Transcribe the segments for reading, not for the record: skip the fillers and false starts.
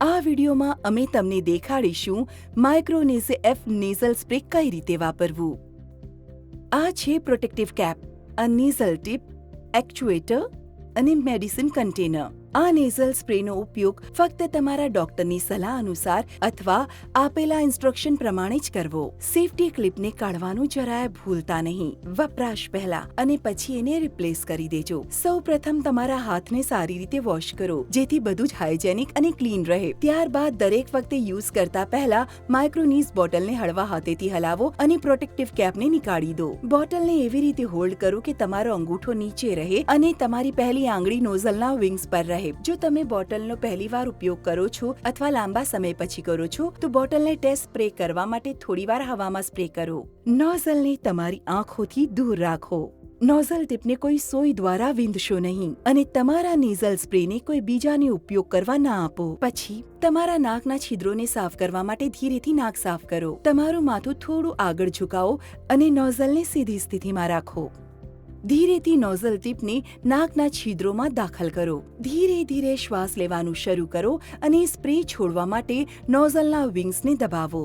આ વિડીયોમાં અમે તમને દેખાડીશું માઇક્રોનેઝ એફ નેઝલ સ્પ્રે કઈ રીતે વાપરવું. આ છે પ્રોટેક્ટિવ કેપ, આ નેઝલ ટીપ, એક્ચ્યુએટર અને મેડિસિન કન્ટેનર. આ નેઝલ સ્પ્રેનો ઉપયોગ ફક્ત તમારા ડોક્ટરની સલાહ અનુસાર અથવા આપેલા ઇન્સ્ટ્રક્શન પ્રમાણે જ કરવો. સેફટી ક્લિપને કાઢવાનું જરાય ભૂલતા નહીં. વપરાશ પહેલા અને પછી એને રિપ્લેસ કરી દેજો. સૌપ્રથમ તમારા હાથને સારી રીતે વોશ કરો, જેથી બધું જ હાઇજેનિક અને ક્લીન રહે. ત્યારબાદ દરેક વખતે યુઝ કરતા પહેલા માઇક્રોનીઝ બોટલને હળવા હાથેથી હલાવો અને પ્રોટેક્ટિવ કેપને નીકાળી દો. બોટલને એવી રીતે હોલ્ડ કરો કે તમારો અંગૂઠો નીચે રહે અને તમારી પહેલી આંગળી નોઝલના વિંગ્સ પર રહે. જો તમે બોટલનો પહેલીવાર ઉપયોગ કરો છો અથવા લાંબા સમય પછી કરો છો તો બોટલને ટેસ્ટ સ્પ્રે કરવા માટે થોડીવાર હવામાં સ્પ્રે કરો. નોઝલને તમારી આંખોથી દૂર રાખો. નોઝલ ટીપને કોઈ સોય દ્વારા વીંધશો નહીં અને તમારા નેઝલ સ્પ્રેને કોઈ બીજાને ઉપયોગ કરવા ના આપો. પછી તમારા નાકના છિદ્રોને સાફ કરવા માટે ધીરેથી નાક સાફ કરો. તમારું માથું થોડું આગળ ઝુકાવો અને નોઝલને સીધી સ્થિતિમાં રાખો. ધીરેથી નોઝલ ટીપને નાકના છિદ્રોમાં દાખલ કરો. ધીરે ધીરે શ્વાસ લેવાનું શરૂ કરો અને સ્પ્રે છોડવા માટે નોઝલના વિંગ્સને દબાવો.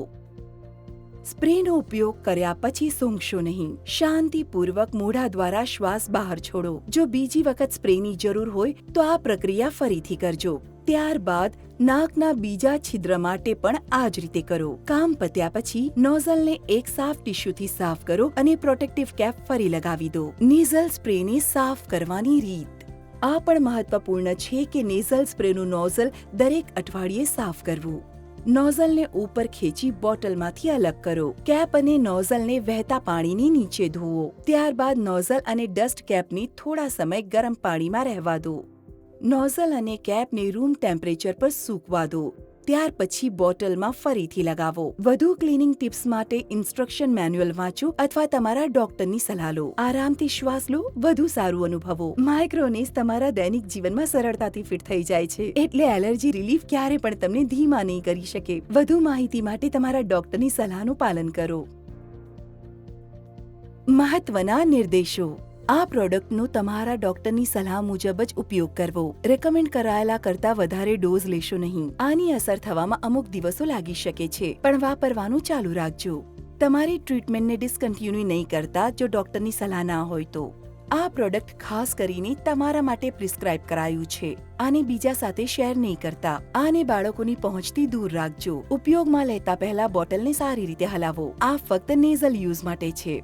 સ્પ્રેનો ઉપયોગ કર્યા પછી સૂંઘશો નહીં. શાંતિપૂર્વક મોઢા દ્વારા શ્વાસ બહાર છોડો. જો બીજી વખત સ્પ્રેની જરૂર હોય તો આ પ્રક્રિયા ફરીથી કરજો. ત્યારબાદ નાકના બીજા છિદ્ર માટે પણ આ જ રીતે કરો. કામ પત્યા પછી નોઝલને એક સાફ ટીશ્યુથી સાફ કરો અને પ્રોટેક્ટિવ કેપ ફરી લગાવી દો. નેઝલ સ્પ્રેને સાફ કરવાની રીત. આ પણ મહત્વપૂર્ણ છે કે નેઝલ સ્પ્રેનું નોઝલ દરેક અઠવાડિયે સાફ કરવું. નોઝલને ઉપર ખેંચી બોટલમાંથી અલગ કરો. કેપ અને નોઝલને વહેતા પાણીની નીચે ધોવો. ત્યારબાદ નોઝલ અને ડસ્ટ કેપને થોડા સમય ગરમ પાણીમાં રહેવા દો. નોઝલ અને કેપને રૂમ ટેમ્પરેચર પર સૂકવા દો. ત્યાર પછી બોટલમાં ફરીથી લગાવો. વધુ ક્લીનિંગ ટિપ્સ માટે ઇન્સ્ટ્રક્શન મેન્યુઅલ વાંચો અથવા તમારા ડોક્ટરની સલાહ લો. આરામથી શ્વાસ લો, વધુ સારું અનુભવો. માઇક્રોનેઝ તમારા દૈનિક જીવનમાં સરળતાથી ફિટ થઈ જાય છે, એટલે એલર્જી રિલીફ ક્યારે પણ તમને ધીમા નહીં કરી શકે. વધુ માહિતી માટે તમારા ડોક્ટરની સલાહનું પાલન કરો. મહત્વના નિર્દેશો. આ પ્રોડક્ટનો તમારા ડોક્ટરની સલાહ મુજબ જ ઉપયોગ કરવો. રેકમેન્ડ કરાયેલા કરતા વધારે ડોઝ લેશો નહીં. આની અસર થવામાં અમુક દિવસો લાગી શકે છે, પણ વાપરવાનું ચાલુ રાખજો. તમારી ટ્રીટમેન્ટને ડિસકન્ટિન્યુ નહીં કરતા જો ડોક્ટરની સલાહ ના હોય તો. આ પ્રોડક્ટ ખાસ કરીને તમારા માટે પ્રિસ્ક્રાઇબ કરાયું છે. આને બીજા સાથે શેર નહીં કરતા. આને બાળકોની પહોંચથી દૂર રાખજો. ઉપયોગમાં લેતા પહેલા બોટલને સારી રીતે હલાવો. આ ફક્ત નેઝલ યુઝ માટે છે.